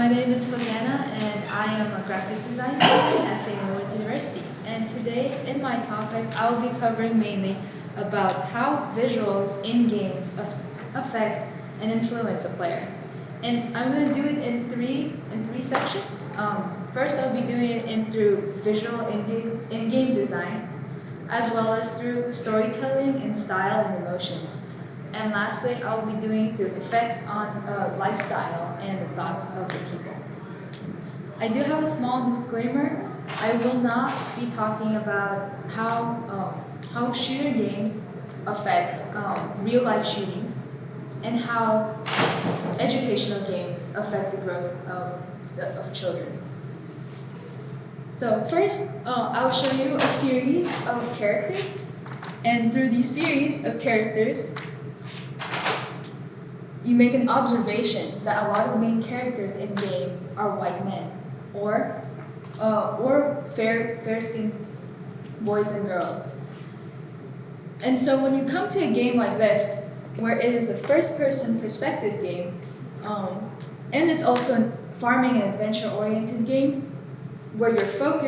name is Hosanna, and I am a graphic design student at St. Louis University. And today, in my topic, I will be covering mainly about how visuals in games affect and influence a player. And I'm going to do it in three sections. First, I'll be doing it through visual in-game design, as well as through storytelling and style and emotions. And lastly, I'll be doing through effects on lifestyle and the thoughts of the people. I do have a small disclaimer. I will not be talking about how shooter games affect real life shootings and how educational games affect the growth of children. So first, I'll show you a series of characters, and through these series of characters, you make an observation that a lot of the main characters in the game are white men, or fair-skinned boys and girls. And so when you come to a game like this, where it is a first-person perspective game, and it's also a farming and adventure-oriented game, where yourself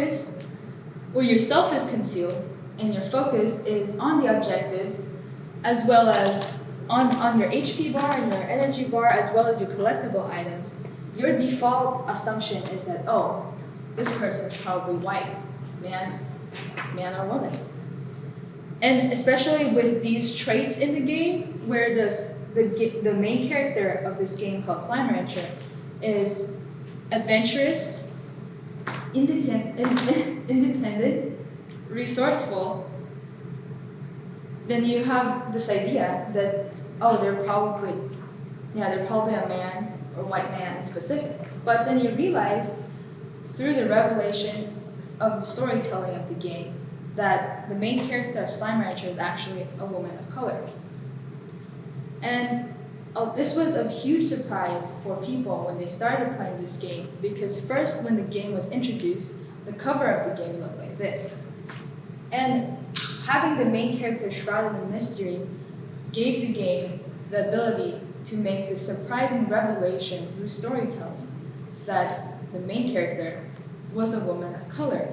is concealed, and your focus is on the objectives, as well as on your HP bar and your energy bar, as well as your collectible items, your default assumption is that, oh, this person's probably white, man or woman. And especially with these traits in the game, where the main character of this game called Slime Rancher is adventurous, independent, resourceful, then you have this idea that, oh, they're probably a man or white man in specific. But then you realize through the revelation of the storytelling of the game that the main character of Slime Rancher is actually a woman of color. And this was a huge surprise for people when they started playing this game, because first when the game was introduced, the cover of the game looked like this. And having the main character shrouded in mystery gave the game the ability to make the surprising revelation through storytelling that the main character was a woman of color.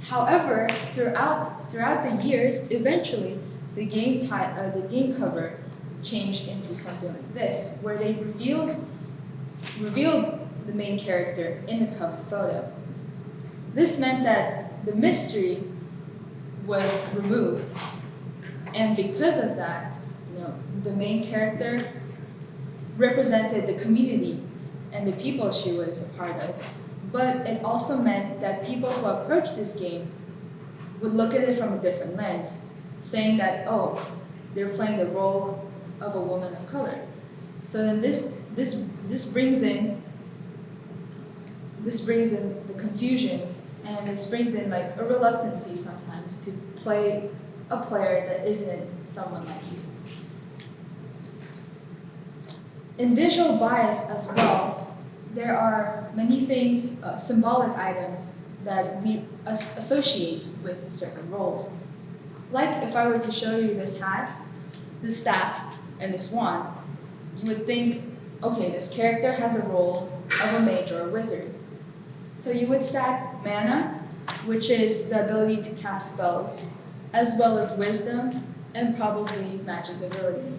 However, throughout the years, eventually the game cover changed into something like this, where they revealed the main character in the cover photo. This meant that the mystery was removed, and because of that, the main character represented the community and the people she was a part of. But it also meant that people who approached this game would look at it from a different lens, saying that, oh, they're playing the role of a woman of color. So then this brings in the confusions, and this brings in like a reluctancy sometimes to play a player that isn't someone like you. In visual bias as well, there are many things, symbolic items that we associate with certain roles. Like if I were to show you this hat, this staff, and this wand, you would think, okay, this character has a role of a mage or a wizard. So you would stack mana, which is the ability to cast spells, as well as wisdom and probably magic ability.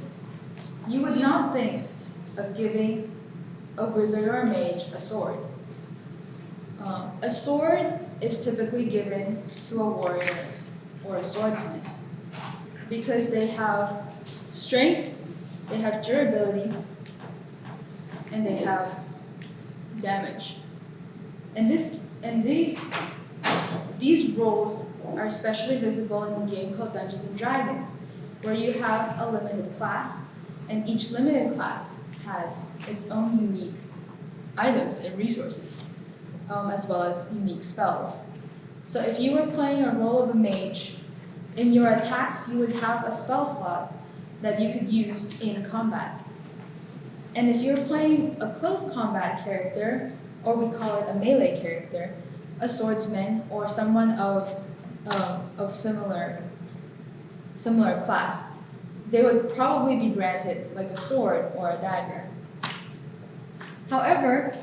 You would not think of giving a wizard or a mage a sword. A sword is typically given to a warrior or a swordsman because they have strength, they have durability, and they have damage. And these roles are especially visible in the game called Dungeons and Dragons, where you have a limited class, and each limited class has its own unique items and resources, as well as unique spells. So if you were playing a role of a mage, in your attacks you would have a spell slot that you could use in combat. And if you're playing a close combat character, or we call it a melee character, a swordsman or someone of similar class, they would probably be granted like a sword or a dagger. However,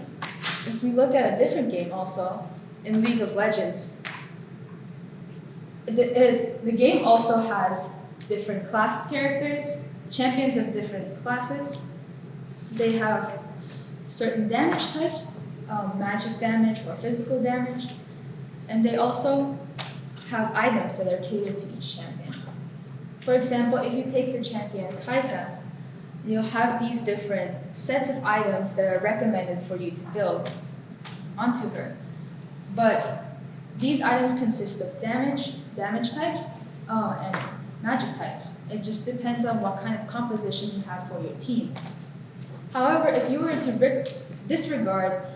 if we look at a different game also, in League of Legends, the game also has different class characters, champions of different classes. They have certain damage types, magic damage or physical damage, and they also have items that are catered to each champion. For example, if you take the champion Kaisa, you'll have these different sets of items that are recommended for you to build onto her. But these items consist of damage types, and magic types. It just depends on what kind of composition you have for your team. However, if you were to disregard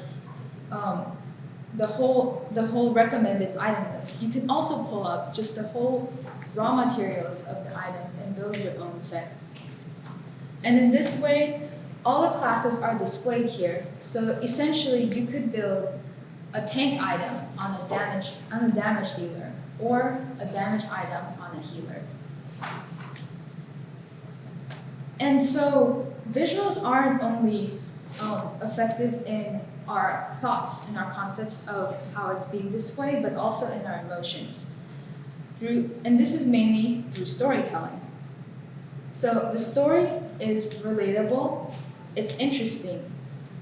the whole recommended item list, you can also pull up just the whole raw materials of the items and build your own set. And in this way, all the classes are displayed here. So essentially, you could build a tank item on a damage dealer, or a damage item on a healer. And so visuals aren't only effective in our thoughts and our concepts of how it's being displayed, but also in our emotions. And this is mainly through storytelling. So the story is relatable, it's interesting,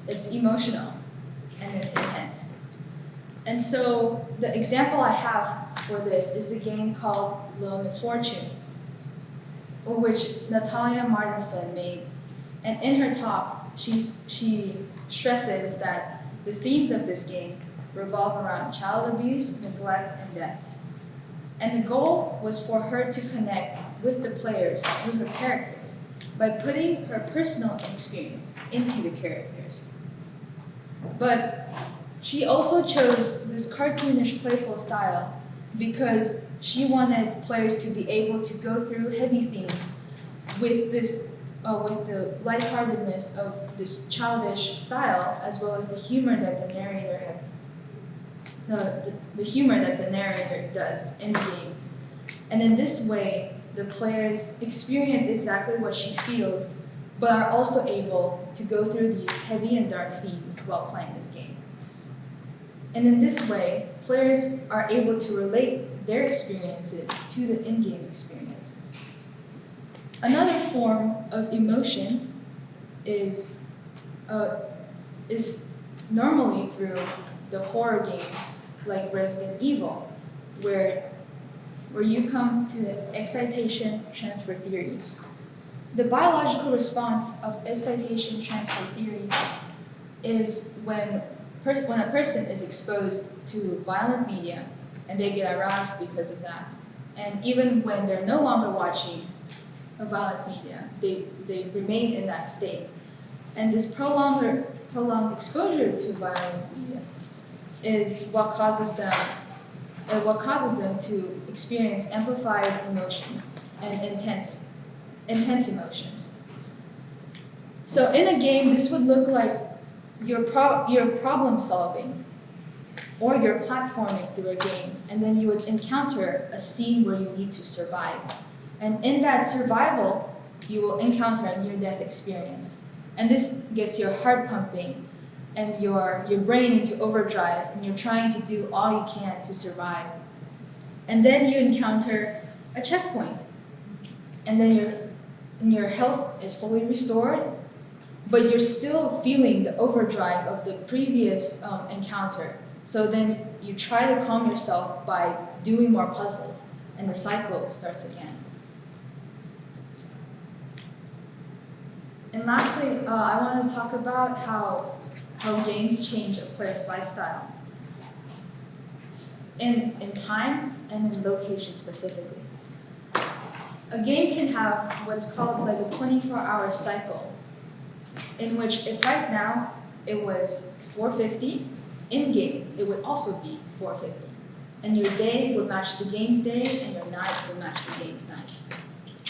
it's emotional, and it's intense. And so the example I have for this is the game called Little Misfortune, which Natalia Martinson made. And in her talk, she stresses that the themes of this game revolve around child abuse, neglect, and death. And the goal was for her to connect with the players through her characters by putting her personal experience into the characters. But she also chose this cartoonish, playful style because she wanted players to be able to go through heavy themes with the lightheartedness of this childish style, as well as the humor that the narrator does in the game. And in this way, the players experience exactly what she feels, but are also able to go through these heavy and dark themes while playing this game. And in this way, players are able to relate their experiences to the in-game experiences. Another form of emotion is normally through the horror games like Resident Evil, where you come to the excitation transfer theory. The biological response of excitation transfer theory is when a person is exposed to violent media and they get aroused because of that. And even when they're no longer watching a violent media, they remain in that state. And this prolonged exposure to violent media is what causes them to experience amplified emotions and intense emotions. So in a game, this would look like your problem solving, or you're platforming through a game, and then you would encounter a scene where you need to survive. And in that survival, you will encounter a near-death experience. And this gets your heart pumping and your brain into overdrive, and you're trying to do all you can to survive. And then you encounter a checkpoint, and then your health is fully restored, but you're still feeling the overdrive of the previous encounter. So then you try to calm yourself by doing more puzzles, and the cycle starts again. And lastly, I want to talk about how games change a player's lifestyle in time and in location specifically. A game can have what's called like a 24-hour cycle, in which if right now it was 4:50, in-game it would also be 4:50. And your day would match the game's day, and your night would match the game's night.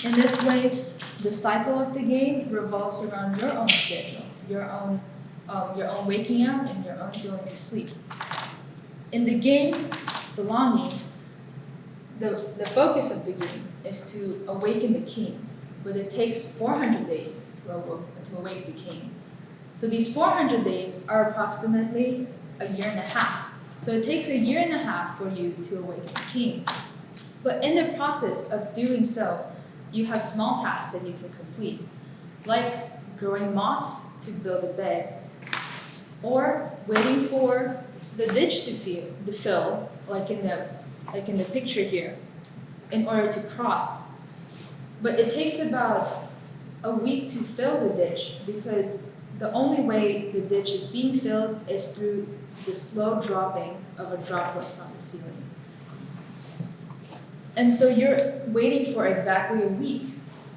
In this way, the cycle of the game revolves around your own schedule, your own waking up, and your own going to sleep. In the game, belonging, the focus of the game is to awaken the king, but it takes 400 days to awake the king. So these 400 days are approximately a year and a half. So it takes a year and a half for you to awaken a king. But in the process of doing so, you have small tasks that you can complete, like growing moss to build a bed, or waiting for the ditch to fill, like in the picture here, in order to cross. But it takes about a week to fill the ditch because the only way the ditch is being filled is through the slow dropping of a droplet from the ceiling. And so you're waiting for exactly a week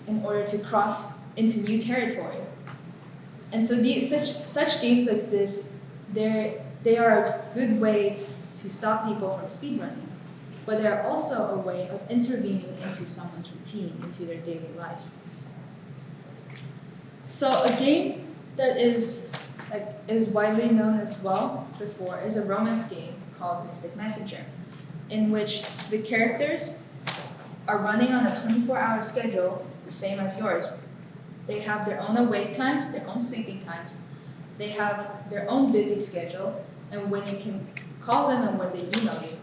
in order to cross into new territory. And so such games like this, they are a good way to stop people from speedrunning, but they're also a way of intervening into someone's routine, into their daily life. So a game that is widely known as well before is a romance game called Mystic Messenger, in which the characters are running on a 24-hour schedule, the same as yours. They have their own awake times, their own sleeping times. They have their own busy schedule, and when you can call them and when they email you.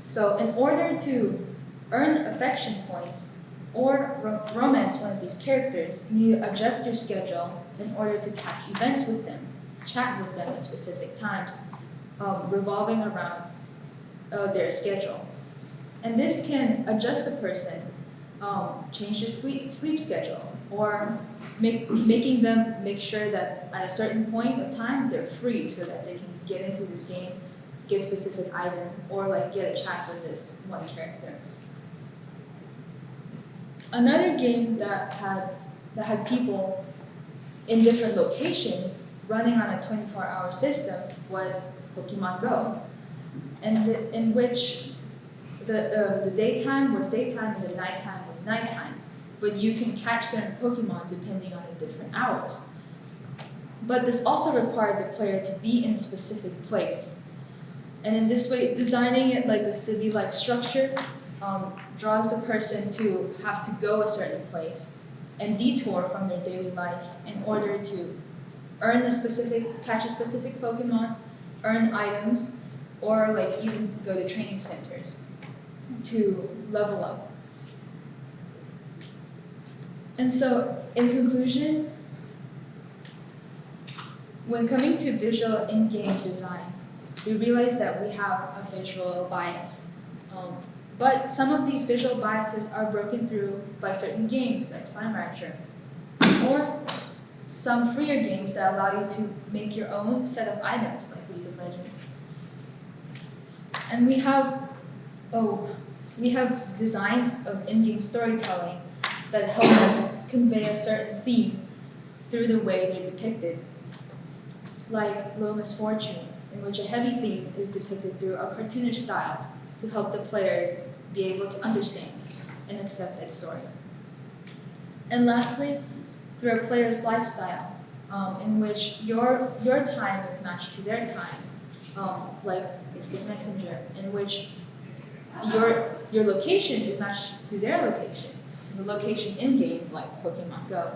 So in order to earn affection points or romance one of these characters, you need to adjust your schedule in order to catch events with them, chat with them at specific times, revolving around their schedule. And this can adjust a person, change their sleep schedule, or making them make sure that at a certain point of time they're free so that they can get into this game, get a specific item, or like get a chat with this one character. Another game that had people in different locations running on a 24-hour system was Pokemon Go, and in which the daytime was daytime and the nighttime was nighttime, but you can catch certain Pokemon depending on the different hours. But this also required the player to be in a specific place. And in this way, designing it like a city-like structure draws the person to have to go a certain place and detour from their daily life in order to catch a specific Pokemon, earn items, or like even go to training centers to level up. And so, in conclusion, when coming to visual in-game design, we realize that we have a visual bias. But some of these visual biases are broken through by certain games like Slime Rancher, or some freer games that allow you to make your own set of items like League of Legends. And we have designs of in-game storytelling that help us convey a certain theme through the way they're depicted, like Low Misfortune, in which a heavy theme is depicted through a cartoonish style to help the players be able to understand and accept that story. And lastly, through a player's lifestyle, in which your time is matched to their time, like Mystic Messenger, in which your location is matched to their location, the location in-game, like Pokemon Go.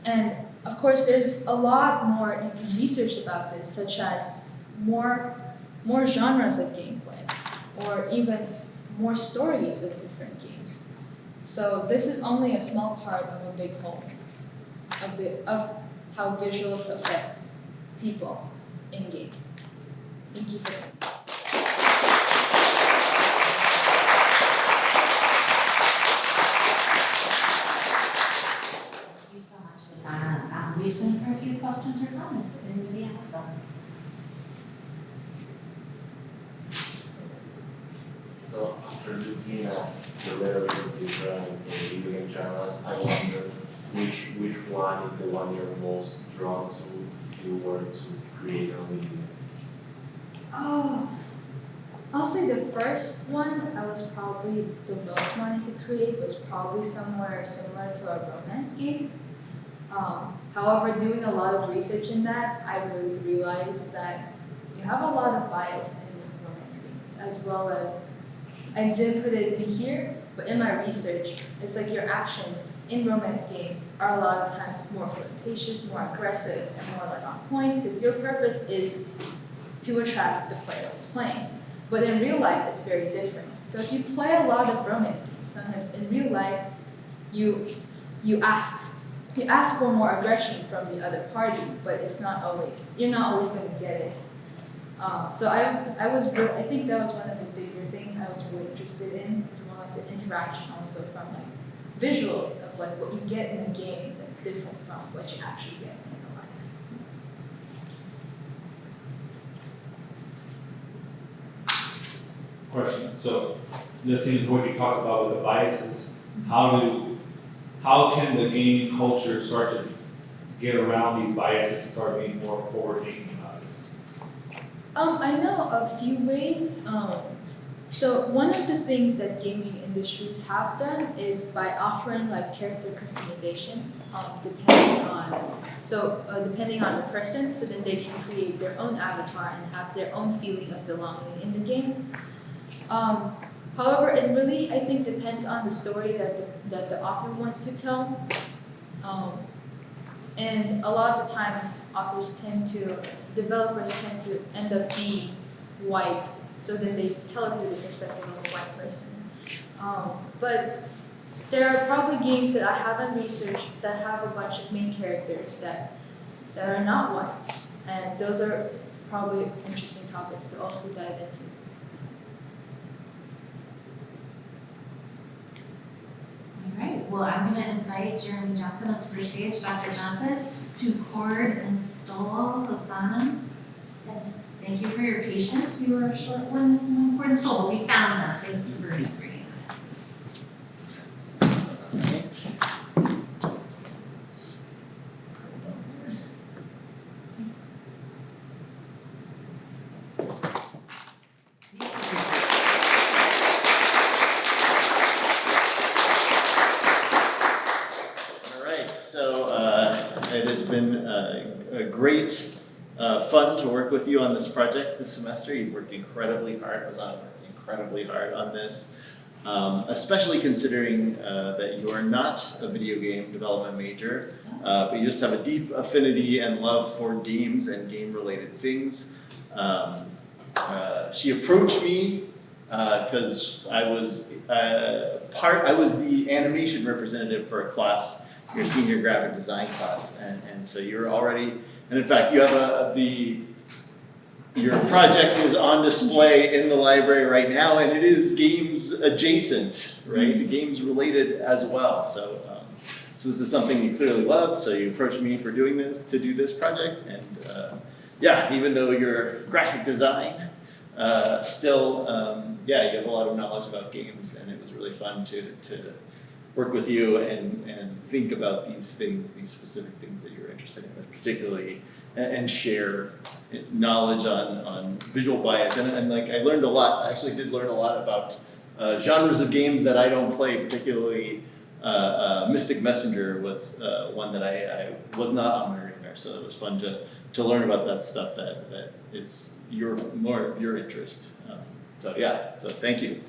And of course, there's a lot more you can research about this, such as more genres of gameplay, or even more stories of different games. So this is only a small part of a big whole of how visuals affect people in-game. Thank you for coming. Thank you so much, Hosanna. We have time for a few questions or comments if anybody has some. So after looking at the very different video game genres, I wonder which one is the one you're most drawn to if you were to create a video game? Oh, I'll say the first one I was probably the most wanting to create was probably somewhere similar to a romance game. However, doing a lot of research in that, I really realized that you have a lot of bias in romance games, as well as I did put it in here, But in my research, it's like your actions in romance games are a lot of times more flirtatious, more aggressive, and more like on point, because your purpose is to attract the player that's playing. But in real life, it's very different. So if you play a lot of romance games, sometimes in real life, you ask for more aggression from the other party, but you're not always going to get it. So I think that was one of the bigger things I was really interested in. It's more like the interaction also from like visuals of like what you get in a game that's different from what you actually get in real life. Question. So, listening to what you talked about with the biases, how can the gaming culture start to get around these biases and start being more forward-thinking about this? I know a few ways. So one of the things that gaming industries have done is by offering like character customization, depending on the person, so then they can create their own avatar and have their own feeling of belonging in the game. However, it really, I think, depends on the story that the author wants to tell. And a lot of the times, developers tend to end up being white, so then they tell it through the perspective of a white person. But there are probably games that I haven't researched that have a bunch of main characters that are not white, and those are probably interesting topics to also dive into. All right, well, I'm going to invite Jeremy Johnson up to the stage, Dr. Johnson, to chord and stole Hosanna. Thank you for your patience. We were short one chord and stole, but we found that. Thanks for bringing It has been a great fun to work with you on this project this semester. You've worked incredibly hard. Hosanna worked incredibly hard on this, especially considering that you are not a video game development major, but you just have a deep affinity and love for games and game-related things. She approached me because I was the animation representative for a class, your senior graphic design class, and so you're already, and in fact you have your project is on display in the library right now, and it is games adjacent, right? Games related as well. So this is something you clearly love, so you approached me to do this project, and yeah, even though you're graphic design, still, you have a lot of knowledge about games, and it was really fun to work with you and think about these specific things that you're interested in, particularly, and share knowledge on visual bias. And like I learned a lot. I actually did learn a lot about genres of games that I don't play, particularly Mystic Messenger was one that I was not on my radar. So it was fun to learn about that stuff that is more of your interest. So thank you.